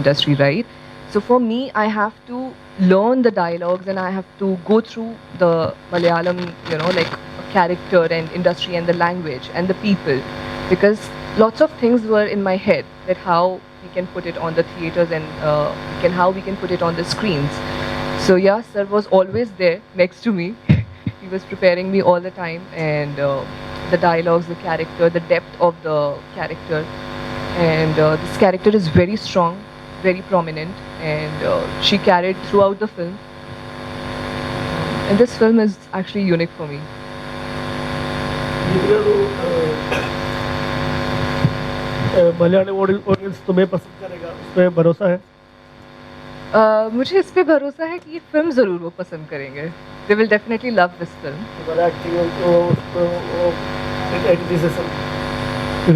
industry, right? So for me, I have to learn the dialogues and I have to go through the Malayalam, like character and industry and the language and the people, because lots of things were in my head that how we can put it on the theaters and how we can put it on the screens. So yeah, sir was always there next to me. He was preparing me all the time, and the dialogues, the character, the depth of the character, and this character is very strong, very prominent, and she carried throughout the film. And this film is actually unique for me. Malayali audience तुम्हें पसंद करेगा, उसमें भरोसा है? मुझे इस पे भरोसा है कि ये फिल्म ज़रूर वो पसंद करेंगे. They will definitely love this film. तुम्हारा एक्टिंग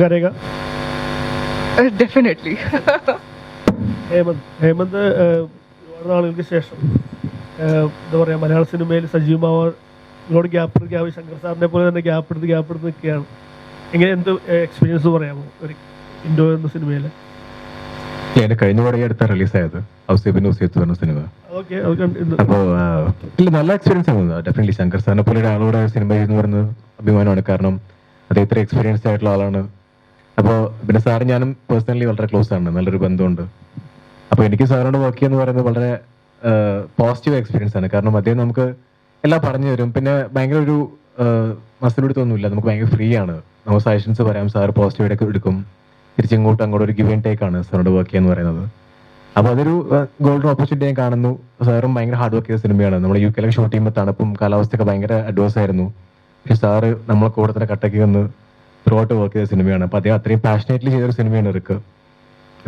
करेगा? Definitely. ഹേമന്ത് ഒരുപാട് നാളുകൾക്ക് ശേഷം എന്താ പറയുക, മലയാള സിനിമയിൽ സജീവമാവാൻ ഒരുപാട് ഗ്യാപ്പ് ശങ്കർ സാറിനെ പോലെ തന്നെ ഗ്യാപ്പ് എടുത്ത് നിൽക്കുകയാണ്. എങ്ങനെ എന്ത് എക്സ്പീരിയൻസ് പറയാമോ ഒരു ഇൻഡോ എന്ന സിനിമയിൽ? എൻ്റെ കഴിഞ്ഞ കുറേ അടുത്ത റിലീസായത് ഔസേബിൻ്റെ ഉസേത്ത് പറഞ്ഞ സിനിമ. അപ്പോൾ ഇല്ല, നല്ല എക്സ്പീരിയൻസ് ആണ്. ഡെഫിനറ്റ്ലി ശങ്കർ സാറിനെ പോലെ ഒരാളോട് സിനിമ എന്ന് പറയുന്നത് അഭിമാനമാണ്. കാരണം അത് ഇത്ര എക്സ്പീരിയൻസ്ഡ് ആയിട്ടുള്ള ആളാണ്. അപ്പോൾ പിന്നെ സാറ് ഞാനും പേഴ്സണലി വളരെ ക്ലോസ് ആണ്, നല്ലൊരു ബന്ധമുണ്ട്. അപ്പോൾ എനിക്ക് സാറിനോട് വർക്ക് ചെയ്യുക പറയുന്നത് വളരെ പോസിറ്റീവ് എക്സ്പീരിയൻസ് ആണ്. കാരണം അദ്ദേഹം നമുക്ക് എല്ലാം പറഞ്ഞു തരും. പിന്നെ ഭയങ്കര ഒരു മസിലെടുത്തൊന്നുമില്ല, നമുക്ക് ഭയങ്കര ഫ്രീ ആണ്. നമുക്ക് സജഷൻസ് പറയാം, സാർ പോസിറ്റീവായിട്ട് എടുക്കും. തിരിച്ചിങ്ങോട്ട് അങ്ങോട്ട് ഒരു ഗിവ് ആൻഡ് ടേക്ക് ആണ് സാറിനോട് വർക്ക് ചെയ്യുക എന്ന് പറയുന്നത്. അപ്പോൾ അതൊരു ഗോൾഡൻ ഓപ്പർച്യൂണിറ്റി ഞാൻ കാണുന്നു. സാറും ഭയങ്കര ഹാർഡ് വർക്ക് ചെയ്ത സിനിമയാണ്. നമ്മൾ UK ഷൂട്ട് ചെയ്യുമ്പോൾ തണുപ്പും കാലാവസ്ഥയൊക്കെ ഭയങ്കര അഡ്വേഴ്സ് ആയിരുന്നു. പക്ഷെ സാറ് നമ്മളെ കൂടെ തന്നെ കട്ടയ്ക്ക് വന്ന് ത്രൂ ഔട്ട് വർക്ക് ചെയ്ത സിനിമയാണ്. അപ്പോൾ അദ്ദേഹം അത്രയും പാഷനേറ്റ്ലി ചെയ്തൊരു സിനിമയാണ് റിക്ക്.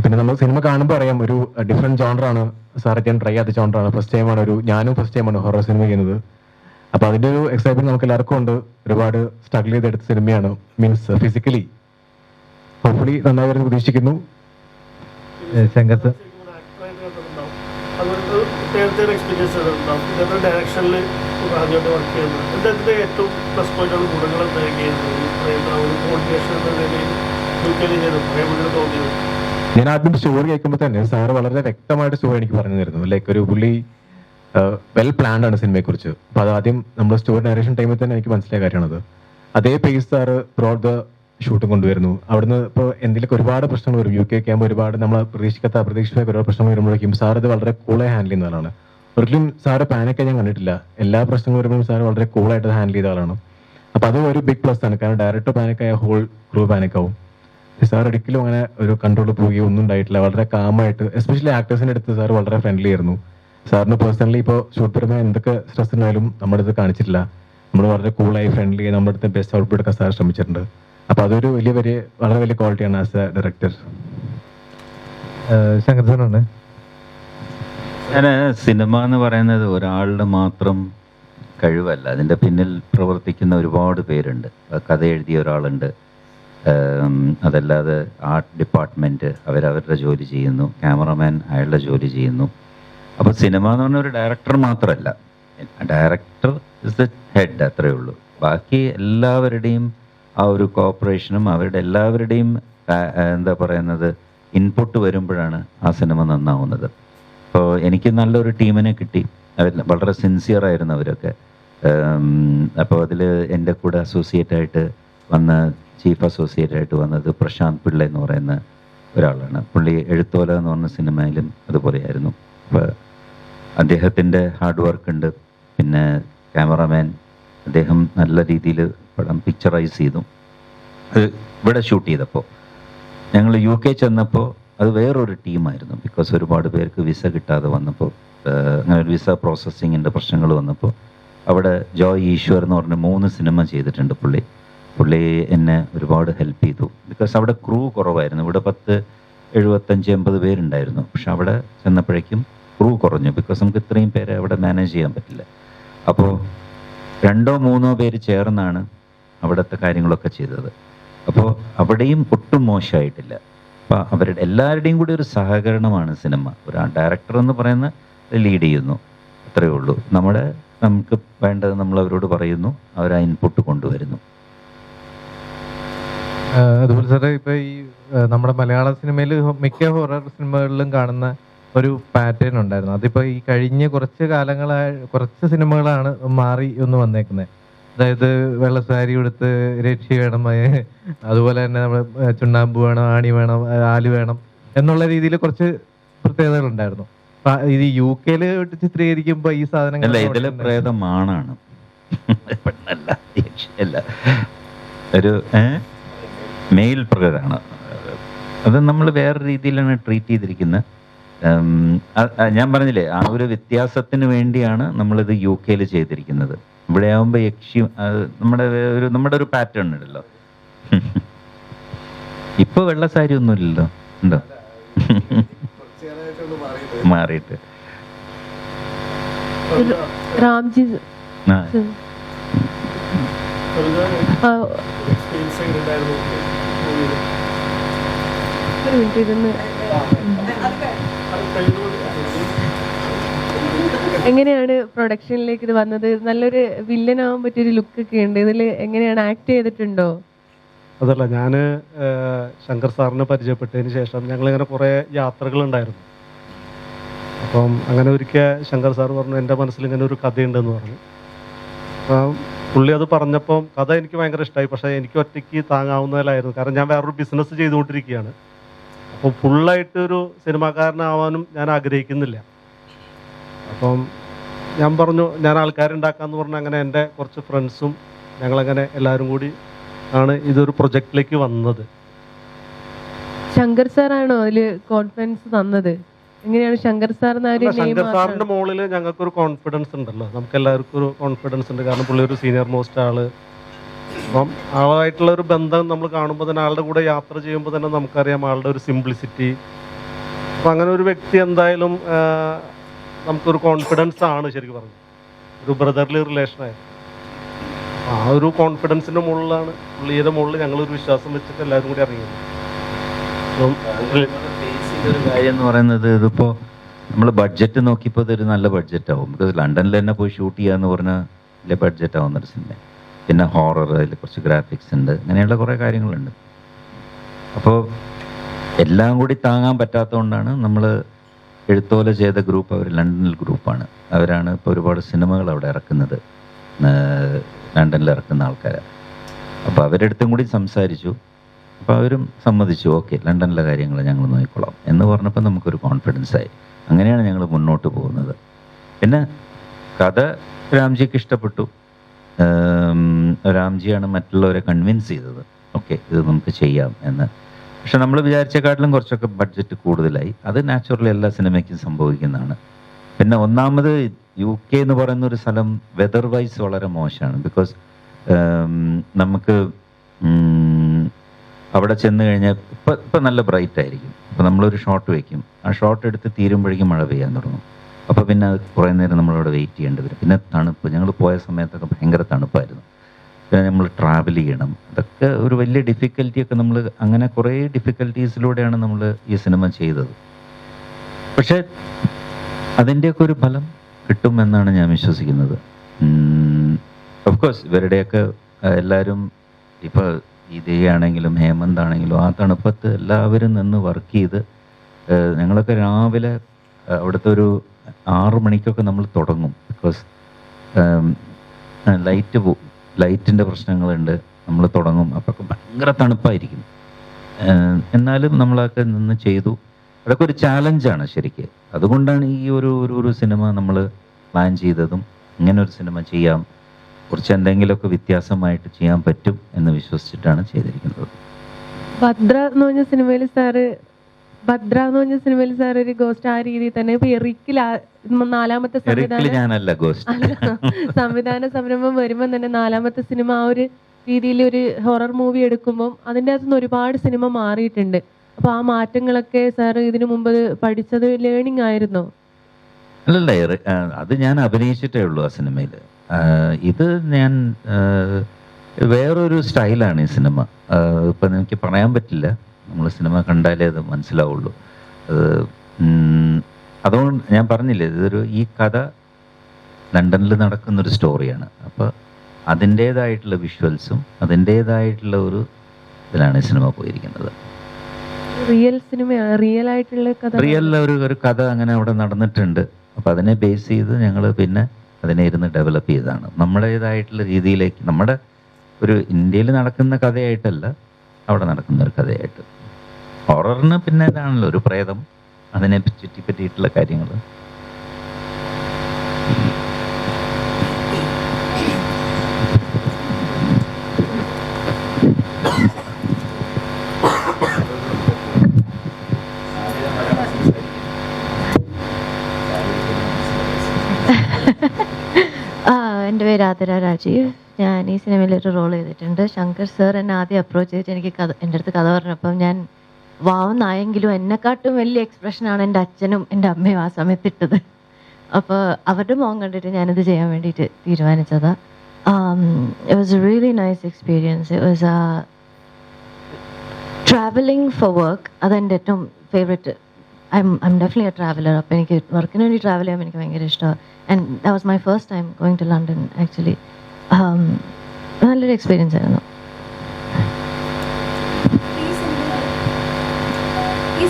പിന്നെ നമ്മൾ സിനിമ കാണുമ്പോൾ അറിയാം, ഒരു ഡിഫറെൻറ്റ് ജോണറാണ് സാർ ഞാൻ ട്രൈ ചെയ്യാത്ത ജോണറാണ്. ഞാനും ഫസ്റ്റ് ടൈമാണ് ഹൊറർ സിനിമ ചെയ്യുന്നത്. അപ്പോൾ അതിൻ്റെ ഒരു എക്സൈറ്റ്മെന്റ് നമുക്ക് എല്ലാവർക്കും ഉണ്ട്. ഒരുപാട് സ്ട്രഗിൾ ചെയ്തെടുത്ത സിനിമയാണ്. മീൻസ് ഫിസിക്കലി ഹോപ്പ്ഫുള്ളി നന്നായി വരുന്ന പ്രതീക്ഷിക്കുന്നു. ശങ്കർ ഡയറക്ഷനിൽ ആദ്യമായിട്ട് വർക്ക് ചെയ്യുന്നത് അദ്ദേഹത്തിൻ്റെ ഏറ്റവും പ്ലസ് പോയിന്റാണ് ഗുണങ്ങൾ തോന്നിയത്. ഞാൻ ആദ്യം സ്റ്റോറി കേൾക്കുമ്പോൾ തന്നെ സാറ് വളരെ വ്യക്തമായിട്ട് സ്റ്റോറി എനിക്ക് പറഞ്ഞു തരുന്നു. ലൈക്ക് ഒരു പുള്ളി വെൽ പ്ലാൻഡ് ആണ് സിനിമയെക്കുറിച്ച്. അപ്പോൾ അത് ആദ്യം നമ്മൾ സ്റ്റോറി നരേഷൻ ടൈമിൽ തന്നെ എനിക്ക് മനസ്സിലായ കാര്യമാണത്. അതേ പേസ് സാറ് ത്രൂഔട്ട് ദ ഷൂട്ടും കൊണ്ടുവരുന്നു. അവിടുന്ന് ഇപ്പോൾ എന്തെങ്കിലും ഒരുപാട് പ്രശ്നങ്ങൾ വരും. UK ആകുമ്പോൾ ഒരുപാട് നമ്മൾ അപ്രതീക്ഷിതമായ ഒരുപാട് പ്രശ്നങ്ങൾ വരുമ്പോഴേക്കും സാർ ഇത് വളരെ കൂളായി ഹാൻഡിൽ ചെയ്യുന്ന ആളാണ്. ഒരിക്കലും സാറ് പാനിക്കായി ഞാൻ കണ്ടിട്ടില്ല. എല്ലാ പ്രശ്നങ്ങളും വരുമ്പോഴും സാർ വളരെ കൂളായിട്ട് ഹാൻഡിൽ ചെയ്ത ആളാണ്. അപ്പോൾ അത് ഒരു ബിഗ് പ്ലസ് ആണ്. കാരണം ഡയറക്ടർ പാനിക്കായ ഹോൾ ക്രൂ പാനിക്കാവും. സാർ ഒരിക്കലും അങ്ങനെ ഒരു കൺട്രോൾ പോവുകയോ ഒന്നും ഉണ്ടായിട്ടില്ല. വളരെ കാമായിട്ട്, എസ്പെഷ്യലി ആക്ടേഴ്സിൻ്റെ അടുത്ത് സാർ വളരെ ഫ്രണ്ട്ലി ആയിരുന്നു. സാറിന് പേഴ്സണലി ഇപ്പോൾ ഷൂട്ട് പരമായി എന്തൊക്കെ സ്ട്രെസ് ഉണ്ടായാലും നമ്മുടെ അടുത്ത് കാണിച്ചിട്ടില്ല. നമ്മൾ വളരെ കൂളായി ഫ്രണ്ട്ലി ആയി നമ്മുടെ അടുത്ത് ബെസ്റ്റ് ഔട്ട്പുട്ട് എടുക്കാൻ സാർ ശ്രമിച്ചിട്ടുണ്ട്. അപ്പോൾ അതൊരു വളരെ വലിയ ക്വാളിറ്റിയാണ് ആസ് എ ഡയറക്ടർ. ശങ്കർസാറാണ്. ഞാൻ സിനിമ എന്ന് പറയുന്നത് ഒരാളുടെ മാത്രം കഴിവല്ല. അതിൻ്റെ പിന്നിൽ പ്രവർത്തിക്കുന്ന ഒരുപാട് പേരുണ്ട്. കഥ എഴുതിയ ഒരാളുണ്ട്, അതല്ലാതെ ആർട്ട് ഡിപ്പാർട്ട്മെൻറ്റ് അവരവരുടെ ജോലി ചെയ്യുന്നു, ക്യാമറമാൻ അയാളുടെ ജോലി ചെയ്യുന്നു. അപ്പോൾ സിനിമ എന്ന് പറഞ്ഞ ഒരു ഡയറക്ടർ മാത്രമല്ല, ഡയറക്ടർ ഇസ് ദ ഹെഡ്, അത്രയേ ഉള്ളൂ. ബാക്കി എല്ലാവരുടെയും ആ ഒരു കോപ്പറേഷനും അവരുടെ എല്ലാവരുടെയും എന്താ പറയുന്നത് ഇൻപുട്ട് വരുമ്പോഴാണ് ആ സിനിമ നന്നാവുന്നത്. അപ്പോൾ എനിക്ക് നല്ലൊരു ടീമിനെ കിട്ടി. അവർ വളരെ സിൻസിയറായിരുന്നു അവരൊക്കെ. അപ്പോൾ അതിൽ എൻ്റെ കൂടെ അസോസിയേറ്റായിട്ട് വന്ന ചീഫ് അസോസിയേറ്റായിട്ട് വന്നത് പ്രശാന്ത് പിള്ള എന്ന് പറയുന്ന ഒരാളാണ്. പുള്ളി എഴുത്തോല എന്ന് പറഞ്ഞ സിനിമയിലും അതുപോലെയായിരുന്നു. അപ്പോൾ അദ്ദേഹത്തിൻ്റെ ഹാർഡ് വർക്ക് ഉണ്ട്. പിന്നെ ക്യാമറമാൻ അദ്ദേഹം നല്ല രീതിയിൽ പടം പിക്ചറൈസ് ചെയ്തു. അത് ഇവിടെ ഷൂട്ട് ചെയ്തപ്പോൾ ഞങ്ങൾ UK ചെന്നപ്പോൾ അത് വേറൊരു ടീമായിരുന്നു. ബിക്കോസ് ഒരുപാട് പേർക്ക് വിസ കിട്ടാതെ വന്നപ്പോൾ, അങ്ങനെ ഒരു വിസ പ്രോസസ്സിങ്ങിൻ്റെ പ്രശ്നങ്ങൾ വന്നപ്പോൾ അവിടെ ജോയ് ഈശ്വർ എന്ന് പറഞ്ഞ 3 സിനിമ ചെയ്തിട്ടുണ്ട് പുള്ളി എന്നെ ഒരുപാട് ഹെൽപ്പ് ചെയ്തു. ബിക്കോസ് അവിടെ ക്രൂ കുറവായിരുന്നു. ഇവിടെ 75-80 പേരുണ്ടായിരുന്നു. പക്ഷെ അവിടെ ചെന്നപ്പോഴേക്കും ക്രൂ കുറഞ്ഞു. ബിക്കോസ് നമുക്ക് ഇത്രയും പേരെ അവിടെ മാനേജ് ചെയ്യാൻ പറ്റില്ല. അപ്പോൾ 2-3 പേര് ചേർന്നാണ് അവിടുത്തെ കാര്യങ്ങളൊക്കെ ചെയ്തത്. അപ്പോൾ അവിടെയും ഒട്ടും മോശമായിട്ടില്ല. അപ്പോൾ അവരുടെ എല്ലാവരുടെയും കൂടി ഒരു സഹകരണമാണ് സിനിമ. ഒരു ഡയറക്ടർ എന്ന് പറയുന്ന ലീഡ് ചെയ്യുന്നു, അത്രയേ ഉള്ളൂ. നമുക്ക് വേണ്ടത് നമ്മൾ അവരോട് പറയുന്നു, അവർ ആ ഇൻപുട്ട് കൊണ്ടുവരുന്നു. അതുപോലെ സാറേ ഇപ്പോൾ ഈ നമ്മുടെ മലയാള സിനിമയിൽ മിക്ക ഹൊറർ സിനിമകളിലും കാണുന്ന ഒരു പാറ്റേൺ ഉണ്ടായിരുന്നു. അതിപ്പോൾ ഈ കഴിഞ്ഞ കുറച്ച് സിനിമകളാണ് മാറി ഒന്ന് വന്നേക്കുന്നത്. അതായത് വെള്ള സാരി ഉടുത്ത് രക്ഷി വേണം, അതുപോലെ തന്നെ നമ്മൾ ചുണ്ണാമ്പ് വേണം, ആണി വേണം, ആല് വേണം എന്നുള്ള രീതിയിൽ കുറച്ച് പ്രത്യേകതകളുണ്ടായിരുന്നു. ഇത് UK ചിത്രീകരിക്കുമ്പോൾ ഈ സാധനങ്ങൾ ഇതിലെ പ്രേതമാണാണ്, പെണ്ണല്ല, യക്ഷിയല്ല, ഒരു മെയിൽ പ്രകടമാണ്. അത് നമ്മൾ വേറെ രീതിയിലാണ് ട്രീറ്റ് ചെയ്തിരിക്കുന്നത്. ഞാൻ പറഞ്ഞില്ലേ, ആ ഒരു വ്യത്യാസത്തിന് വേണ്ടിയാണ് നമ്മളിത് UK ചെയ്തിരിക്കുന്നത്. ഇവിടെ ആകുമ്പോൾ യക്ഷി നമ്മുടെ ഒരു പാറ്റേൺ ഉണ്ടല്ലോ. ഇപ്പൊ വെള്ള സാരി ഒന്നും ഇല്ലല്ലോ, ഉണ്ടോ? മാറിയിട്ട് രാംജി ഒരു മിനിറ്റ് ഇരുന്ന് എങ്ങനെയാണ് പ്രൊഡക്ഷനിലേക്ക് ഇത് വന്നത്? നല്ലൊരു വില്ലനാവാൻ പറ്റിയൊരു ലുക്കൊക്കെ ഉണ്ട് ഇതിൽ. എങ്ങനെയാണ് ആക്ട് ചെയ്തിട്ടുണ്ടോ? അതല്ല, ഞാൻ ശങ്കർ സാറിനെ പരിചയപ്പെട്ടതിന് ശേഷം ഞങ്ങളിങ്ങനെ കുറേ യാത്രകളുണ്ടായിരുന്നു. അപ്പം അങ്ങനെ ഒരിക്കൽ ശങ്കർ സാർ പറഞ്ഞു, എൻ്റെ മനസ്സിൽ ഇങ്ങനെ ഒരു കഥയുണ്ടെന്ന് പറഞ്ഞു. അപ്പം പുള്ളി അത് പറഞ്ഞപ്പം കഥ എനിക്ക് ഭയങ്കര ഇഷ്ടമായി. പക്ഷേ എനിക്ക് ഒറ്റയ്ക്ക് താങ്ങാവുന്നതിലായിരുന്നു. കാരണം ഞാൻ വേറൊരു ബിസിനസ് ചെയ്തുകൊണ്ടിരിക്കുകയാണ്. അപ്പോൾ ഫുള്ളായിട്ടൊരു സിനിമാക്കാരനാവാനും ഞാൻ ആഗ്രഹിക്കുന്നില്ല. അപ്പം ഞാൻ പറഞ്ഞു, ഞാൻ ആൾക്കാരുണ്ടാക്കാമെന്ന് പറഞ്ഞു. അങ്ങനെ എൻ്റെ കുറച്ച് ഫ്രണ്ട്സും ഞങ്ങളങ്ങനെ എല്ലാവരും കൂടി ആണ് ഇതൊരു പ്രൊജക്റ്റിലേക്ക് വന്നത്. ശങ്കർ സാറാണോ അതില് കോൺഫിഡൻസ് തന്നത്? എങ്ങനെയാണ് ശങ്കർ സാർ? ശങ്കർ സാറിന്റെ മുകളിൽ ഞങ്ങൾക്കൊരു കോൺഫിഡൻസ് ഉണ്ടല്ലോ, നമുക്ക് എല്ലാവർക്കും ഒരു കോൺഫിഡൻസ് ഉണ്ട്. കാരണം പുള്ളി ഒരു സീനിയർ മോസ്റ്റ് ആള്. അപ്പം ആളായിട്ടുള്ള ഒരു ബന്ധം നമ്മൾ കാണുമ്പോൾ തന്നെ, ആളുടെ കൂടെ യാത്ര ചെയ്യുമ്പോൾ തന്നെ നമുക്കറിയാം ആളുടെ ഒരു സിംപ്ലിസിറ്റി. അപ്പം അങ്ങനെ ഒരു വ്യക്തി എന്തായാലും നമുക്കൊരു കോൺഫിഡൻസ് ആണ് ശരിക്കും പറഞ്ഞു, ഒരു ബ്രദർലി റിലേഷനായിരുന്നു. ആ ഒരു കോൺഫിഡൻസിന്റെ മുകളിലാണ്, പുള്ളിയുടെ മുകളിൽ ഞങ്ങളൊരു വിശ്വാസം വെച്ചിട്ട് എല്ലാവരും കൂടി ഇറങ്ങിയത്. ഒരു കാര്യം എന്ന് പറയുന്നത്, ഇതിപ്പോൾ നമ്മൾ ബഡ്ജറ്റ് നോക്കിയപ്പോൾ ഇതൊരു നല്ല ബഡ്ജറ്റ് ആവും. ബിക്കോസ് ലണ്ടനിൽ തന്നെ പോയി ഷൂട്ട് ചെയ്യാന്ന് പറഞ്ഞാൽ വലിയ ബഡ്ജറ്റ് ആവുന്നൊരു സിനിമ. പിന്നെ ഹോറർ, അതിൽ കുറച്ച് ഗ്രാഫിക്സ് ഉണ്ട്, അങ്ങനെയുള്ള കുറേ കാര്യങ്ങളുണ്ട്. അപ്പോൾ എല്ലാം കൂടി താങ്ങാൻ പറ്റാത്തതുകൊണ്ടാണ് നമ്മൾ എഴുത്തോല ചെയ്ത ഗ്രൂപ്പ്, അവർ ലണ്ടനിൽ ഗ്രൂപ്പാണ്. അവരാണ് ഇപ്പോൾ ഒരുപാട് സിനിമകൾ അവിടെ ഇറക്കുന്നത്, ലണ്ടനിൽ ഇറക്കുന്ന ആൾക്കാരാണ്. അപ്പോൾ അവരുടെ അടുത്തും കൂടി സംസാരിച്ചു. അപ്പോൾ അവരും സമ്മതിച്ചു, ഓക്കെ ലണ്ടനിലെ കാര്യങ്ങൾ ഞങ്ങൾ നോക്കിക്കൊള്ളാം എന്ന് പറഞ്ഞപ്പോൾ നമുക്കൊരു കോൺഫിഡൻസ് ആയി. അങ്ങനെയാണ് ഞങ്ങൾ മുന്നോട്ട് പോകുന്നത്. പിന്നെ കഥ രാംജിക്ക് ഇഷ്ടപ്പെട്ടു. രാംജിയാണ് മറ്റുള്ളവരെ കൺവിൻസ് ചെയ്തത്, ഓക്കെ ഇത് നമുക്ക് ചെയ്യാം എന്ന്. പക്ഷെ നമ്മൾ വിചാരിച്ചേക്കാട്ടിലും കുറച്ചൊക്കെ ബഡ്ജറ്റ് കൂടുതലായി. അത് നാച്ചുറലി എല്ലാ സിനിമയ്ക്കും സംഭവിക്കുന്നതാണ്. പിന്നെ ഒന്നാമത് UK എന്ന് പറയുന്ന ഒരു സ്ഥലം വെതർ വൈസ് വളരെ മോശമാണ്. ബിക്കോസ് നമുക്ക് അവിടെ ചെന്ന് കഴിഞ്ഞാൽ ഇപ്പം നല്ല ബ്രൈറ്റ് ആയിരിക്കും. അപ്പോൾ നമ്മളൊരു ഷോട്ട് വയ്ക്കും, ആ ഷോട്ട് എടുത്ത് തീരുമ്പോഴേക്കും മഴ പെയ്യാൻ തുടങ്ങും. അപ്പോൾ പിന്നെ അത് കുറേ നേരം നമ്മളവിടെ വെയിറ്റ് ചെയ്യേണ്ടി വരും. പിന്നെ തണുപ്പ്, ഞങ്ങൾ പോയ സമയത്തൊക്കെ ഭയങ്കര തണുപ്പായിരുന്നു. പിന്നെ നമ്മൾ ട്രാവൽ ചെയ്യണം, അതൊക്കെ ഒരു വലിയ ഡിഫിക്കൽറ്റിയൊക്കെ നമ്മൾ അങ്ങനെ കുറേ ഡിഫിക്കൽറ്റീസിലൂടെയാണ് നമ്മൾ ഈ സിനിമ ചെയ്തത്. പക്ഷേ അതിൻ്റെയൊക്കെ ഒരു ഫലം കിട്ടുമെന്നാണ് ഞാൻ വിശ്വസിക്കുന്നത്. ഓഫ് കോഴ്സ് ഇവരുടെയൊക്കെ എല്ലാവരും ഇപ്പോൾ ഇതയാണെങ്കിലും ഹേമന്ത് ആണെങ്കിലും ആ തണുപ്പത്ത് എല്ലാവരും നിന്ന് വർക്ക് ചെയ്ത്, ഞങ്ങളൊക്കെ രാവിലെ അവിടുത്തെ ഒരു 6 മണിക്കൊക്കെ നമ്മൾ തുടങ്ങും. ബിക്കോസ് ലൈറ്റിൻ്റെ പ്രശ്നങ്ങളുണ്ട്, നമ്മൾ തുടങ്ങും. അപ്പോൾ ഭയങ്കര തണുപ്പായിരിക്കും. എന്നാലും നമ്മളൊക്കെ നിന്ന് ചെയ്തു. അതൊക്കെ ഒരു ചാലഞ്ചാണ് ശരിക്ക്. അതുകൊണ്ടാണ് ഈ ഒരു സിനിമ നമ്മൾ പ്ലാൻ ചെയ്തതും, ഇങ്ങനെ ഒരു സിനിമ ചെയ്യാം, കുറച്ച് എന്തെങ്കിലുമൊക്കെ വ്യത്യാസമായിട്ട് ചെയ്യാൻ പറ്റും എന്ന് വിശ്വസിച്ചിട്ടാണ് ചെയ്തിരിക്കുന്നത്. ഭദ്ര എന്ന് പറഞ്ഞ സിനിമയിൽ സാർ ഒരു ഗോസ്റ്റ് ആ രീതിയിൽ തന്നെ. ഇപ്പൊ എറിക്കിൽ 4ാമത്തെ സംവിധാന സംരംഭം വരുമ്പോൾ തന്നെ 4ാമത്തെ സിനിമ ആ ഒരു രീതിയിൽ ഒരു ഹൊറർ മൂവി എടുക്കുമ്പോൾ അതിൻ്റെ അകത്തുനിന്ന് ഒരുപാട് സിനിമ മാറിയിട്ടുണ്ട്. അപ്പൊ ആ മാറ്റങ്ങളൊക്കെ സാർ ഇതിനു മുമ്പ് പഠിച്ചത് ലേണിംഗ് ആയിരുന്നോ? അല്ലല്ല, അത് ഞാൻ അഭിനയിച്ചിട്ടേ ഉള്ളൂ ആ സിനിമയിൽ. ഇത് ഞാൻ വേറൊരു സ്റ്റൈലാണ് ഈ സിനിമ. ഇപ്പം എനിക്ക് പറയാൻ പറ്റില്ല, നമ്മൾ സിനിമ കണ്ടാലേ അത് മനസ്സിലാവുള്ളൂ. അതുകൊണ്ട് ഞാൻ പറഞ്ഞില്ലേ, ഈ കഥ ലണ്ടനിൽ നടക്കുന്നൊരു സ്റ്റോറിയാണ്. അപ്പോൾ അതിൻ്റേതായിട്ടുള്ള വിഷ്വൽസും അതിൻ്റേതായിട്ടുള്ള ഒരു ഇതിലാണ് ഈ സിനിമ പോയിരിക്കുന്നത്. റിയൽ സിനിമയാണ്, റിയൽ ആയിട്ടുള്ള കഥ. റിയൽ ഒരു കഥ അങ്ങനെ അവിടെ നടന്നിട്ടുണ്ട്. അപ്പോൾ അതിനെ ബേസ് ചെയ്ത് ഞങ്ങൾ പിന്നെ അതിനെ ഇരുന്ന് ഡെവലപ്പ് ചെയ്തതാണ് നമ്മുടേതായിട്ടുള്ള രീതിയിലേക്ക്. നമ്മുടെ ഒരു ഇന്ത്യയിൽ നടക്കുന്ന കഥയായിട്ടല്ല, അവിടെ നടക്കുന്ന ഒരു കഥയായിട്ട്. ഹൊററിന് പിന്നെ ഇതാണല്ലോ ഒരു പ്രേതം, അതിനെ ചുറ്റിപ്പറ്റിയിട്ടുള്ള കാര്യങ്ങൾ. എൻ്റെ പേര് ആതിര രാജീവ്. ഞാൻ ഈ സിനിമയിൽ ഒരു റോൾ ചെയ്തിട്ടുണ്ട്. ശങ്കർ സർ എന്നെ ആദ്യം അപ്രോച്ച് ചെയ്തിട്ട് എനിക്ക് എൻ്റെ അടുത്ത് കഥ പറഞ്ഞപ്പം ഞാൻ വാവുന്നായെങ്കിലും എന്നെക്കാട്ടും വലിയ എക്സ്പ്രഷനാണ് എൻ്റെ അച്ഛനും എൻ്റെ അമ്മയും ആ സമയത്ത് ഇട്ടത്. അപ്പോൾ അവരുടെ മോൻ കണ്ടിട്ട് ഞാനിത് ചെയ്യാൻ വേണ്ടിയിട്ട് തീരുമാനിച്ചതാണ്. It was a really nice experience. It was travelling for work. അതെൻ്റെ ഏറ്റവും favourite. I'm definitely a traveler. അപ്പോൾ എനിക്ക് വർക്കിന് വേണ്ടി ട്രാവൽ ചെയ്യാൻ എനിക്ക് ഭയങ്കര ഇഷ്ടമാണ്. And that was my first time going to London actually. നല്ലൊരു എക്സ്പീരിയൻസ് ആയിരുന്നു. ഈ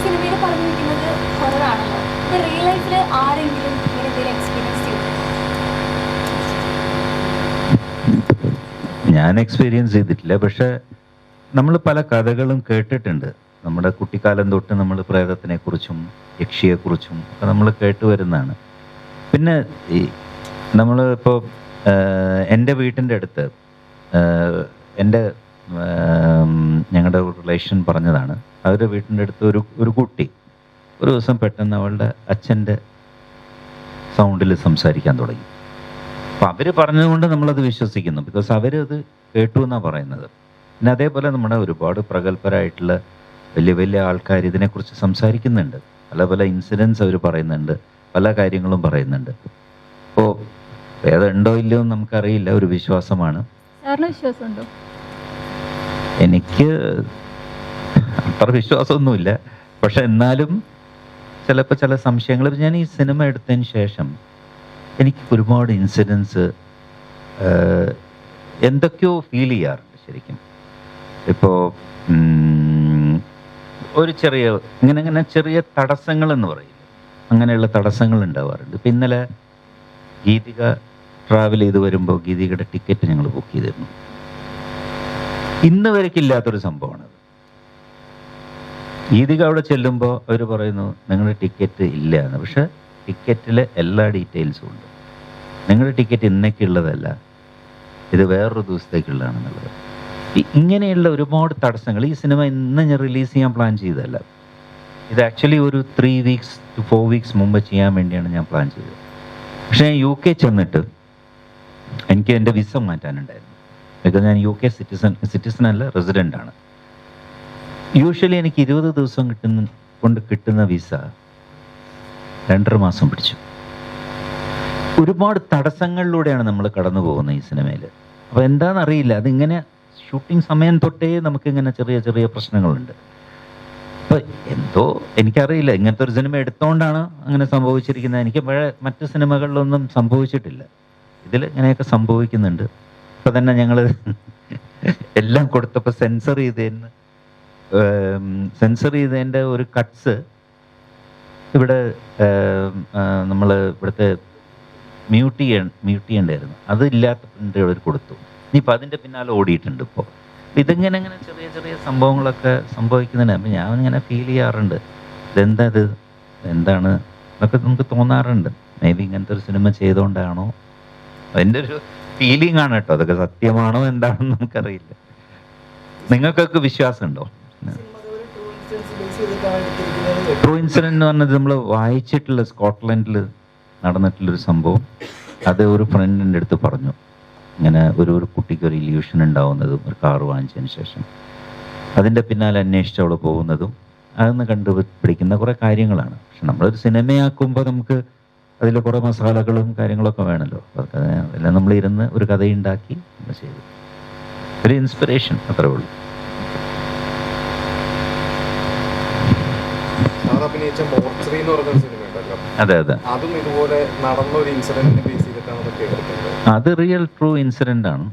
സിനിമയിൽ പറഞ്ഞിരിക്കുന്നത് ഹൊററാണല്ലോ. റിയൽ ലൈഫിൽ ആരെങ്കിലും ഇങ്ങനെ എന്തെങ്കിലും എക്സ്പീരിയൻസ് ചെയ്തു? ഞാൻ എക്സ്പീരിയൻസ് ചെയ്തിട്ടില്ല, പക്ഷെ നമ്മൾ പല കഥകളും കേട്ടിട്ടുണ്ട്. നമ്മുടെ കുട്ടിക്കാലം തൊട്ട് നമ്മൾ പ്രേതത്തിനെക്കുറിച്ചും യക്ഷിയെക്കുറിച്ചും ഒക്കെ നമ്മൾ കേട്ട് വരുന്നതാണ്. പിന്നെ ഈ നമ്മൾ ഇപ്പോൾ എൻ്റെ വീട്ടിൻ്റെ അടുത്ത് എൻ്റെ ഞങ്ങളുടെ റിലേഷൻ പറഞ്ഞതാണ്, അവരുടെ വീട്ടിൻ്റെ അടുത്ത് ഒരു കുട്ടി ഒരു ദിവസം പെട്ടെന്ന് അവളുടെ അച്ഛൻ്റെ സൗണ്ടിൽ സംസാരിക്കാൻ തുടങ്ങി. അപ്പം അവർ പറഞ്ഞതുകൊണ്ട് നമ്മളത് വിശ്വസിക്കുന്നു, ബിക്കോസ് അവരത് കേട്ടു എന്നാണ് പറയുന്നത്. പിന്നെ അതേപോലെ നമ്മുടെ ഒരുപാട് പ്രഗത്ഭരായിട്ടുള്ള വലിയ വലിയ ആൾക്കാർ ഇതിനെക്കുറിച്ച് സംസാരിക്കുന്നുണ്ട്. പല പല ഇൻസിഡൻസ് അവർ പറയുന്നുണ്ട്, പല കാര്യങ്ങളും പറയുന്നുണ്ട്. അപ്പോൾ ഏതുണ്ടോ ഇല്ലയോ എന്ന് നമുക്കറിയില്ല, ഒരു വിശ്വാസമാണ്. സാറിന് വിശ്വാസമുണ്ടോ? എനിക്ക് അത്ര വിശ്വാസമൊന്നുമില്ല, പക്ഷെ എന്നാലും ചിലപ്പോൾ ചില സംശയങ്ങൾ. ഞാൻ ഈ സിനിമ എടുത്തതിന് ശേഷം എനിക്ക് ഒരുപാട് ഇൻസിഡൻസ് എന്തൊക്കെയോ ഫീൽ ചെയ്യാറുണ്ട് ശരിക്കും. ഇപ്പോൾ ഒരു ചെറിയ ഇങ്ങനെ ചെറിയ തടസ്സങ്ങൾ എന്ന് പറയില്ല, അങ്ങനെയുള്ള തടസ്സങ്ങൾ ഉണ്ടാവാറുണ്ട്. ഇപ്പം ഇന്നലെ ഗീതിക ട്രാവൽ ചെയ്ത് വരുമ്പോൾ ഗീതികയുടെ ടിക്കറ്റ് ഞങ്ങൾ ബുക്ക് ചെയ്തിരുന്നു. ഇന്ന് വരയ്ക്കില്ലാത്തൊരു സംഭവമാണത്. ഗീതിക അവിടെ ചെല്ലുമ്പോൾ അവർ പറയുന്നു നിങ്ങളുടെ ടിക്കറ്റ് ഇല്ല എന്ന്. പക്ഷെ ടിക്കറ്റിലെ എല്ലാ ഡീറ്റെയിൽസും ഉണ്ട്. നിങ്ങളുടെ ടിക്കറ്റ് ഇന്നേക്കുള്ളതല്ല, ഇത് വേറൊരു ദിവസത്തേക്കുള്ളതാണെന്നുള്ളത്. ഇങ്ങനെയുള്ള ഒരുപാട് തടസ്സങ്ങൾ. ഈ സിനിമ ഇന്ന് ഞാൻ റിലീസ് ചെയ്യാൻ പ്ലാൻ ചെയ്തതല്ല, ഇത് ആക്ച്വലി ഒരു 3 weeks to 4 weeks മുമ്പ് ചെയ്യാൻ വേണ്ടിയാണ് ഞാൻ പ്ലാൻ ചെയ്തത്. പക്ഷേ ഞാൻ UK ചെന്നിട്ട് എനിക്ക് എൻ്റെ വിസ മാറ്റാനുണ്ടായിരുന്നു. ബിക്കോസ് ഞാൻ UK സിറ്റിസൺ അല്ല, റെസിഡൻ്റ് ആണ്. യൂഷ്വലി എനിക്ക് 20 ദിവസം കിട്ടുന്ന വിസ 2.5 മാസം പിടിച്ചു. ഒരുപാട് തടസ്സങ്ങളിലൂടെയാണ് നമ്മൾ കടന്നു പോകുന്നത് ഈ സിനിമയിൽ. അപ്പോൾ എന്താണെന്നറിയില്ല, അതിങ്ങനെ ഷൂട്ടിംഗ് സമയം തൊട്ടേ നമുക്കിങ്ങനെ ചെറിയ ചെറിയ പ്രശ്നങ്ങളുണ്ട്. അപ്പോൾ എന്തോ എനിക്കറിയില്ല, ഇങ്ങനത്തെ ഒരു സിനിമ എടുത്തോണ്ടാണ് അങ്ങനെ സംഭവിച്ചിരിക്കുന്നത്. എനിക്ക് മറ്റ് സിനിമകളിലൊന്നും സംഭവിച്ചിട്ടില്ല, ഇതിൽ ഇങ്ങനെയൊക്കെ സംഭവിക്കുന്നുണ്ട്. ഇപ്പം തന്നെ ഞങ്ങൾ എല്ലാം കൊടുത്തപ്പോൾ സെൻസർ ചെയ്തതിൻ്റെ ഒരു കട്ട്സ് ഇവിടെ നമ്മൾ ഇവിടുത്തെ മ്യൂട്ട് ചെയ്യേണ്ടായിരുന്നു, അതില്ലാത്ത പ്രിൻ്റ് അവർ കൊടുത്തു. ഇനിയിപ്പോൾ അതിൻ്റെ പിന്നാലെ ഓടിയിട്ടുണ്ട്. ഇപ്പോൾ ഇതിങ്ങനെ ചെറിയ ചെറിയ സംഭവങ്ങളൊക്കെ സംഭവിക്കുന്നതിന് അപ്പം ഞാൻ ഇങ്ങനെ ഫീൽ ചെയ്യാറുണ്ട്, എന്താണ് എന്നൊക്കെ നമുക്ക് തോന്നാറുണ്ട്. മേ ബി ഇങ്ങനത്തെ ഒരു സിനിമ ചെയ്തുകൊണ്ടാണോ, അതിൻ്റെ ഒരു ഫീലിംഗ് ആണ് കേട്ടോ. അതൊക്കെ സത്യമാണോ എന്താണെന്ന് നമുക്കറിയില്ല. നിങ്ങൾക്കൊക്കെ വിശ്വാസമുണ്ടോ? ട്രൂ ഇൻസിഡൻറ്റ് എന്ന് പറഞ്ഞത് നമ്മൾ വായിച്ചിട്ടുള്ള സ്കോട്ട്ലൻഡിൽ നടന്നിട്ടുള്ളൊരു സംഭവം. അത് ഒരു ഫ്രണ്ടിൻ്റെ അടുത്ത് പറഞ്ഞു, ഇങ്ങനെ ഒരു കുട്ടിക്ക് ഒരു ഇല്യൂഷൻ ഉണ്ടാവുന്നതും ഒരു കാറ് വാങ്ങിച്ചതിന് ശേഷം അതിൻ്റെ പിന്നാലെ അന്വേഷിച്ച് അവൾ പോകുന്നതും അതൊന്ന് കണ്ടുപിടിക്കുന്ന കുറേ കാര്യങ്ങളാണ്. പക്ഷെ നമ്മളൊരു സിനിമയാക്കുമ്പോൾ നമുക്ക് അതിൽ കുറേ മസാലകളും കാര്യങ്ങളൊക്കെ വേണമല്ലോ. അതെല്ലാം നമ്മൾ ഇരുന്ന് ഒരു കഥയുണ്ടാക്കി ചെയ്തു. ഒരു ഇൻസ്പിറേഷൻ, അത്രേ ഉള്ളൂ. അതെ അതെ, അത് റിയൽ ട്രൂ ഇൻസിഡൻ്റ് ആണ്.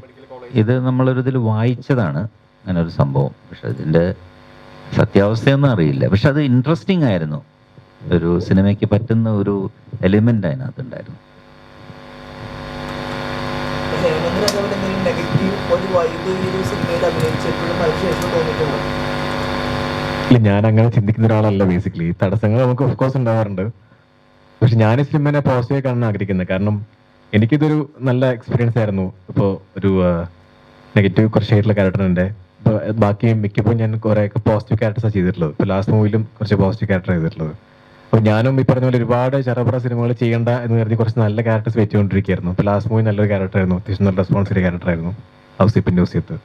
ഇത് നമ്മളൊരു ഇതിൽ വായിച്ചതാണ്. അങ്ങനെ ഒരു സംഭവം. പക്ഷെ അതിൻ്റെ സത്യാവസ്ഥയൊന്നും അറിയില്ല. പക്ഷെ അത് ഇൻട്രസ്റ്റിംഗ് ആയിരുന്നു. ഒരു സിനിമയ്ക്ക് പറ്റുന്ന ഒരു എലിമെൻ്റ് അതിനകത്തുണ്ടായിരുന്നു. ഇല്ല, ഞാൻ അങ്ങനെ ചിന്തിക്കുന്ന ഒരാളല്ല. ബേസിക്കലി തടസ്സങ്ങൾ നമുക്ക് ഓഫ് കോഴ്സ് ഉണ്ടാവാറുണ്ട്. പക്ഷെ ഞാൻ ഈ സിനിമനെ പോസിറ്റീവായി കാണാൻ ആഗ്രഹിക്കുന്നത്. കാരണം എനിക്കിതൊരു നല്ല എക്സ്പീരിയൻസ് ആയിരുന്നു. ഇപ്പോൾ ഒരു നെഗറ്റീവ് കുറച്ചായിട്ടുള്ള ക്യാരക്ടറിൻ്റെ ഇപ്പോൾ ബാക്കി മിക്കപ്പോൾ ഞാൻ കുറേയൊക്കെ പോസിറ്റീവ് ക്യാരക്ടേഴ്സാണ് ചെയ്തിട്ടുള്ളത്. ഇപ്പോൾ ലാസ്റ്റ് മൂവിയിലും കുറച്ച് പോസിറ്റീവ് ക്യാരക്ടർ ചെയ്തിട്ടുള്ളത്. അപ്പോൾ ഞാനും ഈ പറഞ്ഞ പോലെ ഒരുപാട് ചെറുപറ സിനിമകൾ ചെയ്യേണ്ട എന്ന് കരുതി കുറച്ച് നല്ല ക്യാരക്ടേഴ്സ് വെച്ചുകൊണ്ടിരിക്കുകയായിരുന്നു. ഇപ്പോൾ ലാസ്റ്റ് മൂവി നല്ലൊരു ക്യാരക്ടറായിരുന്നു, അത്യാവശ്യം നല്ല റെസ്പോൺസിബിൾ ക്യാരക്ടറായിരുന്നു ഔസിപ്പിൻ്റെ ഔസിയത്ത്.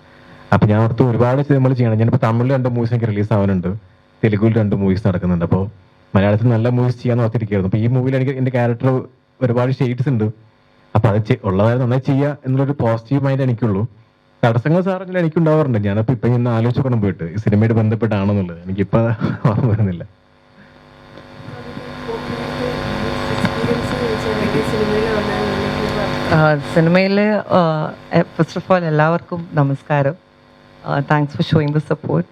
അപ്പോൾ ഞാൻ ഓർത്ത് ഒരുപാട് സിനിമകൾ ചെയ്യണം. ഞാനിപ്പോൾ തമിഴിൽ 2 മൂവീസ് എനിക്ക് റിലീസ് ആവാനുണ്ട്, തെലുഗുവിൽ 2 മൂവീസ് നടക്കുന്നുണ്ട്. അപ്പോൾ മലയാളത്തിൽ നല്ല മൂവീസ് ചെയ്യാൻ ഓർത്തിരിക്കുകയായിരുന്നു. അപ്പോൾ ഈ മൂവിയിൽ എനിക്ക് എൻ്റെ ക്യാരക്ടർ ഒരുപാട് ഷെയ്ഡ്സ് ഉണ്ട്. അപ്പോൾ അത് ഉള്ളതായത് നന്നായി ചെയ്യുക എന്നുള്ളൊരു പോസിറ്റീവ് മൈൻഡ് എനിക്കുള്ളൂ. തടസ്സങ്ങൾ സാറിന് എനിക്കുണ്ടാവാറുണ്ട്. ഞാനപ്പോൾ ഇപ്പം ഇന്ന് ആലോചിച്ചോണം പോയിട്ട് ഈ സിനിമയായിട്ട് ബന്ധപ്പെട്ടാണെന്നുള്ളത് എനിക്കിപ്പോൾ ഓർമ്മ വരുന്നില്ല. സിനിമയിൽ ഫസ്റ്റ് ഓഫ് ഓൾ എല്ലാവർക്കും നമസ്കാരം. Thanks for showing the support.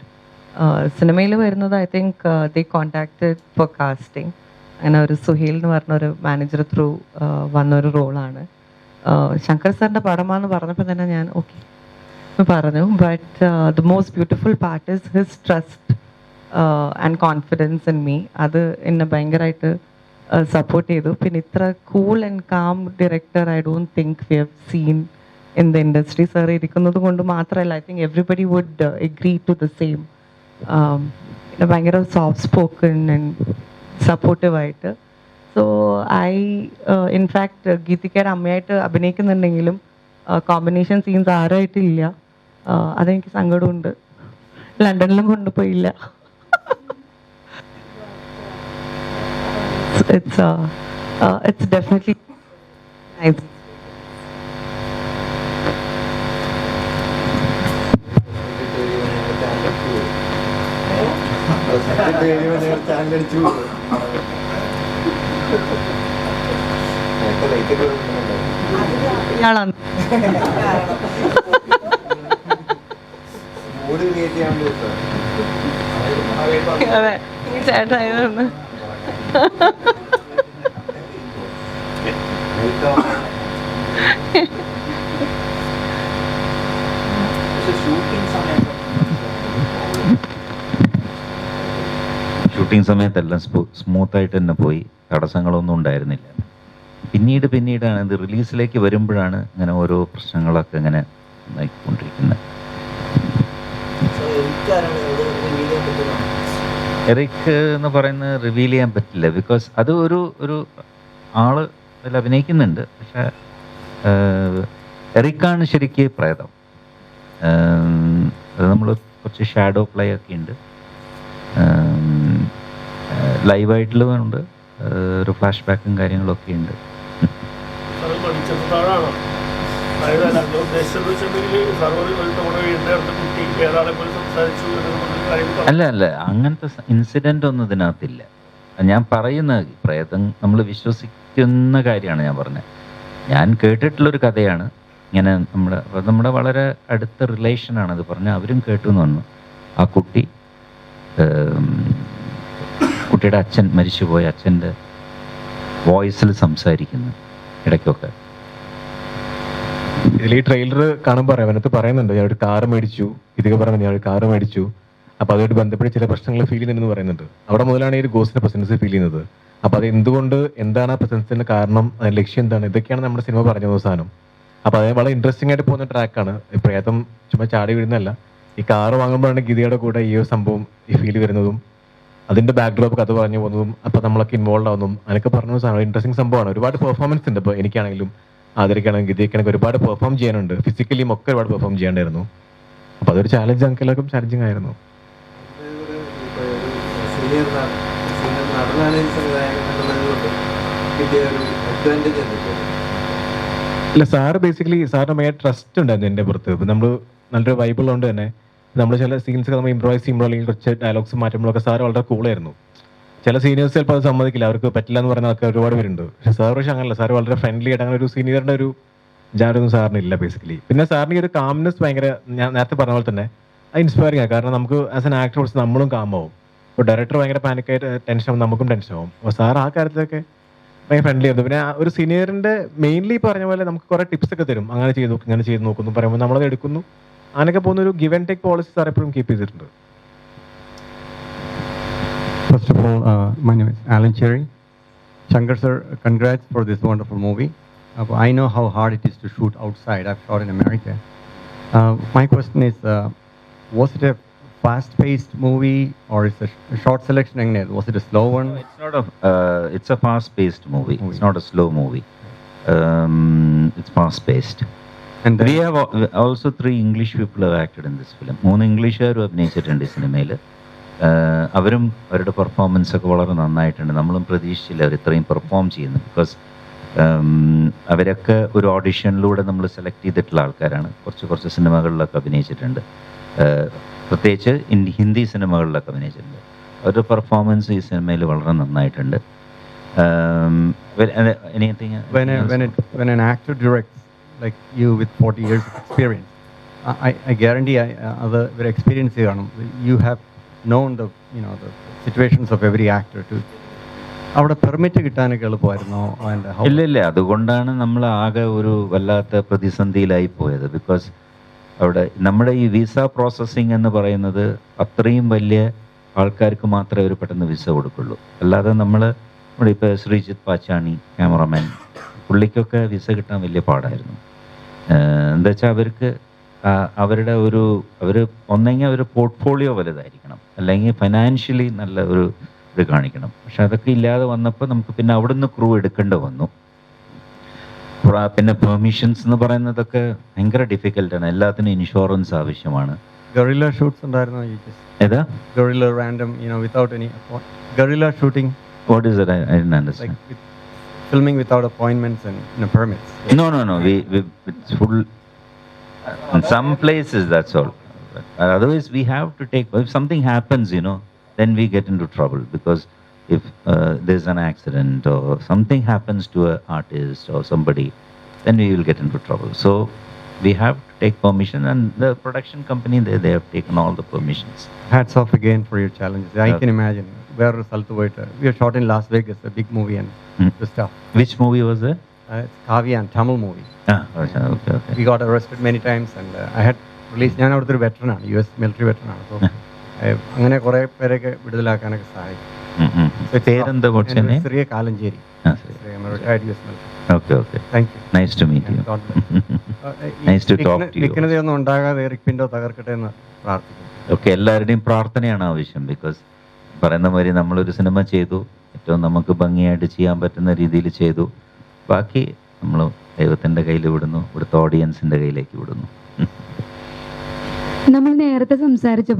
സിനിമയിൽ വരുന്നത് I think they contacted for casting. അങ്ങനെ ഒരു സുഹേൽ എന്ന് പറഞ്ഞൊരു മാനേജർ ത്രൂ വന്നൊരു റോളാണ്. ശങ്കർ സാറിൻ്റെ പടമാണെന്ന് പറഞ്ഞപ്പോൾ തന്നെ ഞാൻ ഓക്കെ പറഞ്ഞു. But the most beautiful part is his trust and confidence in me. അത് എന്നെ ഭയങ്കരമായിട്ട് സപ്പോർട്ട് ചെയ്തു. പിന്നെ ഇത്ര cool and calm director I don't think we have seen in the industry. Sir ഇരിക്കുന്നത് കൊണ്ട് മാത്രമല്ല, I think everybody would agree to the same. പിന്നെ ഭയങ്കര സോഫ്റ്റ് സ്പോക്കൺ ആൻഡ് സപ്പോർട്ടീവായിട്ട്. സോ ഐ ഇൻഫാക്ട് ഗീതികയുടെ അമ്മയായിട്ട് അഭിനയിക്കുന്നുണ്ടെങ്കിലും കോമ്പിനേഷൻ സീൻസ് ആരായിട്ടില്ല. അതെനിക്ക് സങ്കടമുണ്ട്. ലണ്ടനിലും കൊണ്ടുപോയില്ല. It's definitely nice. ഇയാളാണ് അതെ, ചേട്ടായിരുന്നു. ഷൂട്ടിംഗ് സമയത്തെല്ലാം സ്മൂത്തായിട്ട് തന്നെ പോയി, തടസ്സങ്ങളൊന്നും ഉണ്ടായിരുന്നില്ല. പിന്നീടാണ് ഇത് റിലീസിലേക്ക് വരുമ്പോഴാണ് ഇങ്ങനെ ഓരോ പ്രശ്നങ്ങളൊക്കെ ഇങ്ങനെ ഉണ്ടായിക്കൊണ്ടിരിക്കുന്നത്. എറിക് എന്ന് പറയുന്നത് റിവീൽ ചെയ്യാൻ പറ്റില്ല. ബിക്കോസ് അത് ഒരു ആള് അതിൽ അഭിനയിക്കുന്നുണ്ട്. പക്ഷെ എറിക്കാണ് ശരിക്ക് പ്രേതം. അത് നമ്മൾ കുറച്ച് ഷാഡോ പ്ലേ ഒക്കെ ഉണ്ട്, ലൈവായിട്ടുള്ള ഉണ്ട്, ഒരു ഫ്ലാഷ് ബാക്കും കാര്യങ്ങളൊക്കെ ഉണ്ട്. അല്ല അങ്ങനത്തെ ഇൻസിഡന്റ് ഒന്നും ഇതിനകത്തില്ല. ഞാൻ പറയുന്ന പ്രേതം നമ്മൾ വിശ്വസിക്കുന്ന കാര്യമാണ് ഞാൻ പറഞ്ഞത്. ഞാൻ കേട്ടിട്ടുള്ളൊരു കഥയാണ്. ഇങ്ങനെ നമ്മുടെ വളരെ അടുത്ത റിലേഷനാണ് അത് പറഞ്ഞാൽ അവരും കേട്ടു എന്ന് പറഞ്ഞു. ആ കുട്ടിയുടെ അച്ഛൻ, മരിച്ചുപോയ അച്ഛൻ്റെ വോയിസിൽ സംസാരിക്കുന്നു ഇടയ്ക്കൊക്കെ. ഇതിൽ ഈ ട്രെയിലർ കാണുമ്പോൾ അതിനകത്ത് പറയുന്നുണ്ട് ഞാൻ ഒരു കാറ് മേടിച്ചു, ഇതൊക്കെ പറയുന്നത് ഞാൻ ഒരു കാറ് മേടിച്ചു. അപ്പോൾ അതുമായിട്ട് ബന്ധപ്പെട്ട് ചില പ്രശ്നങ്ങൾ ഫീൽ ചെയ്യുന്നുണ്ടെന്ന് പറയുന്നുണ്ട്. അവിടെ മുതലാണ് ഈ ഒരു ഗോസ്റ്റിന്റെ പ്രസൻസ് ഫീൽ ചെയ്യുന്നത്. അപ്പോൾ അത് എന്തുകൊണ്ട്, എന്താണ് ആ പ്രസൻസിന്റെ കാരണം, അതിന്റെ ലക്ഷ്യം എന്താണ്, ഇതൊക്കെയാണ് നമ്മുടെ സിനിമ പറഞ്ഞു പോകുന്ന സാധനം. അപ്പോൾ അത് വളരെ ഇൻട്രസ്റ്റിംഗ് ആയിട്ട് പോകുന്ന ട്രാക്കാണ്. പ്രേതം ചുമ്മാ ചാടി വീഴുന്നതല്ല. ഈ കാറ് വാങ്ങുമ്പോഴാണ് ഗീതയുടെ കൂടെ ഈ ഒരു സംഭവം ഈ ഫീൽ വരുന്നതും അതിന്റെ ബാക്ക്ഡ്രോപ്പ് കഥ പറഞ്ഞു പോകുന്നതും അപ്പോൾ നമ്മളൊക്കെ ഇൻവോൾവ് ആവുന്നതും അതിനൊക്കെ പറഞ്ഞ സാധനം ഇൻട്രസ്റ്റിംഗ് സംഭവമാണ്. ഒരുപാട് പെർഫോമൻസ് ഉണ്ട്. ഇപ്പോൾ എനിക്കാണെങ്കിലും ആദരിക്കാണെങ്കിൽ ഗീതയ്ക്കാണെങ്കിൽ ഒരുപാട് പെർഫോം ചെയ്യാനുണ്ട്. ഫിസിക്കലിയും ഒക്കെ ഒരുപാട് പെർഫോം ചെയ്യേണ്ടായിരുന്നു. അപ്പോൾ അതൊരു ചാലഞ്ച്, ഞങ്ങൾക്ക് എല്ലാവർക്കും ചാലഞ്ചിങ് ആയിരുന്നു. ഇല്ല, സാറ് ബേസിക്കലി സാറിന് ഭയങ്കര ട്രസ്റ്റ് ഉണ്ടായിരുന്നു എൻ്റെ പുറത്ത്. ഇപ്പം നമ്മൾ നല്ലൊരു വൈബുള്ളതുകൊണ്ട് തന്നെ നമ്മൾ ചില സീൻസ് നമ്മൾ ഇംപ്രൂവൈസ് ചെയ്യുമ്പോൾ അല്ലെങ്കിൽ കുറച്ച് ഡയലോഗ്സ് മാറ്റുമ്പോഴൊക്കെ സാറ് വളരെ കൂളായിരുന്നു. ചില സീനിയേഴ്സ് ചിലപ്പോൾ അത് സമ്മതിക്കില്ല, അവർക്ക് പറ്റില്ല എന്ന് പറയുന്ന ആൾക്കാർ ഒരുപാട് പേരുണ്ട്. പക്ഷേ സാർ പക്ഷേ അങ്ങനല്ല. സാർ വളരെ ഫ്രണ്ട്ലി ആയിട്ട് അങ്ങനെ ഒരു സീനിയറിൻ്റെ ഒരു ജാരൊന്നും സാറിനില്ല ബേസിക്കലി. പിന്നെ സാറിന് ഈ ഒരു കാംനെസ് ഭയങ്കര, ഞാൻ നേരത്തെ പറഞ്ഞ പോലെ തന്നെ ഇൻസ്പയറിംഗ് ആണ്. കാരണം നമുക്ക് ആസ് എൻ ആക്ടർ കുറച്ച് നമ്മളും കാമാവും. ഇപ്പോൾ ഡയറക്ടർ ഭയങ്കര പാനിക്കായിട്ട് ടെൻഷൻ ആവും, നമുക്കും ടെൻഷൻ ആവും. അപ്പോൾ സാർ ആ കാര്യത്തിലൊക്കെ ഭയങ്കര ഫ്രണ്ട്ലി ആയിരുന്നു. പിന്നെ ഒരു സീനിയറിൻ്റെ മെയിൻലി പറഞ്ഞ പോലെ നമുക്ക് കുറേ ടിപ്സ് ഒക്കെ തരും. അങ്ങനെ ചെയ്ത് നോക്കും, ഇങ്ങനെ ചെയ്ത് നോക്കുന്നു പറയുമ്പോൾ നമ്മളത് എടുക്കുന്നു. അങ്ങനെയൊക്കെ പോകുന്ന ഒരു give and take policy sir എപ്പോഴും കീപ്പ് ചെയ്തിട്ടുണ്ട്. First of all, my name is Alan Cherry. Shankar sir, congrats for this wonderful movie. I know how hard it is to shoot outside. I've shot in America. My question is, was it a fast-paced movie or is it a short selection? Was it a slow one? No, it's not a. It's a fast-paced movie. It's not a slow movie. It's fast-paced. And then, We have also 3 English people have acted in this film. 3 ഇംഗ്ലീഷുകാരും അഭിനയിച്ചിട്ടുണ്ട് ഈ സിനിമയിൽ. അവരും അവരുടെ performance ഒക്കെ വളരെ നന്നായിട്ടുണ്ട്. നമ്മളും പ്രതീക്ഷിച്ചില്ല അവർ ഇത്രയും പെർഫോം ചെയ്യുന്നു. ബിക്കോസ് അവരൊക്കെ ഒരു ഓഡിഷനിലൂടെ നമ്മൾ സെലക്ട് ചെയ്തിട്ടുള്ള ആൾക്കാരാണ്. കുറച്ച് സിനിമകളിലൊക്കെ അഭിനയിച്ചിട്ടുണ്ട്. പ്രത്യേകിച്ച് ഹിന്ദി സിനിമകളിലൊക്കെ അഭിനയിച്ചിട്ടുണ്ട്. അവരുടെ പെർഫോമൻസ് ഈ സിനിമയിൽ വളരെ നന്നായിട്ടുണ്ട്. when an actor directs like you with 40 years of experience, I guarantee other very experienced you have known the situations of every actor to അവിടെ പെർമിറ്റ് കിട്ടാനൊക്കെ എളുപ്പമായിരുന്നോ? ഇല്ല, അതുകൊണ്ടാണ് നമ്മൾ ആകെ ഒരു വല്ലാത്ത പ്രതിസന്ധിയിലായി പോയത്. ബിക്കോസ് അവിടെ നമ്മുടെ ഈ വിസ പ്രോസസ്സിങ് എന്ന് പറയുന്നത് അത്രയും വലിയ ആൾക്കാർക്ക് മാത്രമേ അവർ പെട്ടെന്ന് വിസ കൊടുക്കുള്ളൂ. അല്ലാതെ നമ്മൾ ഇപ്പോൾ ശ്രീജിത്ത് പാച്ചാണി ക്യാമറമാൻ, പുള്ളിക്കൊക്കെ വിസ കിട്ടാൻ വലിയ പാടായിരുന്നു. എന്താ വെച്ചാൽ അവർക്ക് അവരുടെ അവർ ഒന്നെങ്കിൽ ഒരു പോർട്ട്ഫോളിയോ വലുതായിരിക്കണം, അല്ലെങ്കിൽ ഫൈനാൻഷ്യലി നല്ല ഒരു ഇത് കാണിക്കണം. പക്ഷെ അതൊക്കെ ഇല്ലാതെ വന്നപ്പോൾ നമുക്ക് പിന്നെ അവിടുന്ന് ക്രൂ എടുക്കേണ്ടി വന്നു. പിന്നെ പെർമിഷൻസ് എന്ന് പറയുന്നതൊക്കെ ഭയങ്കര ഡിഫിക്കൽട്ടാണ്. എല്ലാത്തിനും ഇൻഷുറൻസ് ആവശ്യമാണ്. ഗറില്ല ഷൂട്ട്സ് ഉണ്ടായിരുന്നോ? ഏതാ guerrilla random, without any guerrilla shooting? What is it? I didn't understand. Like filming without appointments and permits? No. It's full. In some places, that's all. Otherwise, we have to take. If something happens, then we get into trouble, because if there's an accident or something happens to an artist or somebody, then we will get into trouble. So we have to take permission, and the production company they have taken all the permissions. Hats off again for your challenges. I can imagine. Where result we are shot in Las Vegas, a big movie, and the stuff. Which movie was it? It's Kavya and Tamil movie. Okay. We got arrested many times, and I had released. ഞാൻ അവിടുത്തെ ഒരു വെറ്ററനാണ്, US military വെറ്ററനാണ്. So അങ്ങനെ കുറേ പേരൊക്കെ വിടുതലാക്കാനൊക്കെ സഹായിക്കും. പേരെന്താ? ചെറിയ Kalancheri. Retired US military. Okay. Thank you. Nice to meet you. Nice to talk to you. വിഘ്നതയൊന്നും ഉണ്ടാകാതെ എറിക് പിൻഡോ തകർക്കട്ടെ എന്ന് പ്രാർത്ഥിക്കുന്നു. ഓക്കെ, എല്ലാവരുടെയും പ്രാർത്ഥനയാണ് ആവശ്യം. ബിക്കോസ് പറയുന്ന മാതിരി നമ്മളൊരു സിനിമ ചെയ്തു, ഏറ്റവും നമുക്ക് ഭംഗിയായിട്ട് ചെയ്യാൻ പറ്റുന്ന രീതിയിൽ ചെയ്തു. ബാക്കി നമ്മൾ ദൈവത്തിൻ്റെ കയ്യിൽ വിടുന്നു, ഇവിടുത്തെ ഓഡിയൻസിൻ്റെ കയ്യിലേക്ക് വിടുന്നു. നമ്മൾ നേരത്തെ സംസാരിച്ച